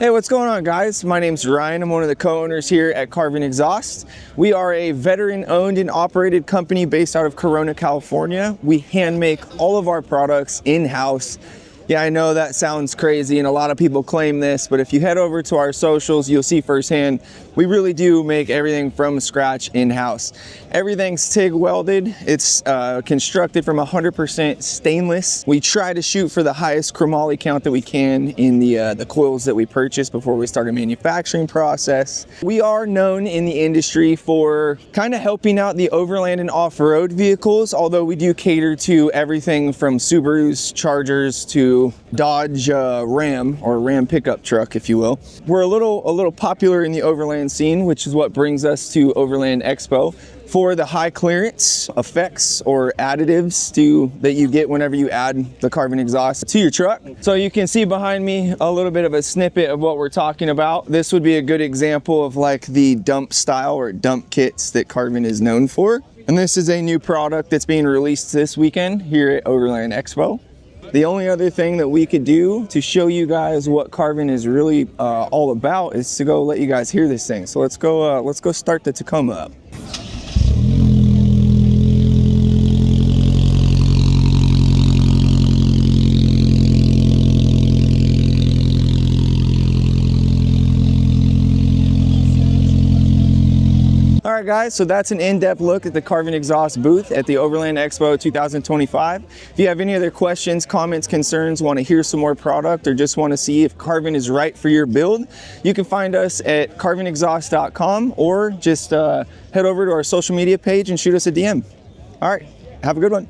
Hey, what's going on, guys? My name's Ryan. I'm one of the co-owners here at Carven Exhaust. We are a veteran-owned and operated company based out of Corona, California. We hand make all of our products in-house. Yeah, I know that sounds crazy and a lot of people claim this, but if you head over to our socials, you'll see firsthand, we really do make everything from scratch in-house. Everything's TIG welded. It's constructed from 100% stainless. We try to shoot for the highest chromoly count that we can in the coils that we purchase before we start a manufacturing process. We are known in the industry for kind of helping out the overland and off-road vehicles, although we do cater to everything from Subarus, Chargers to Dodge Ram, or Ram pickup truck, if you will. We're a little popular in the overland scene, which is what brings us to Overland Expo for the high clearance effects or additives that you get whenever you add the Carven Exhaust to your truck. So you can see behind me a little bit of a snippet of what we're talking about. This would be a good example of like the dump style or dump kits that Carven is known for. And this is a new product that's being released this weekend here at Overland Expo. The only other thing that we could do to show you guys what Carven is really all about is to go let you guys hear this thing. So let's go start the Tacoma up. All right, guys, so that's an in-depth look at the Carven Exhaust booth at the Overland Expo 2025. If you have any other questions, comments, concerns, want to hear some more product, or just want to see if Carven is right for your build, you can find us at carvenexhaust.com or just head over to our social media page and shoot us a DM. All right, have a good one.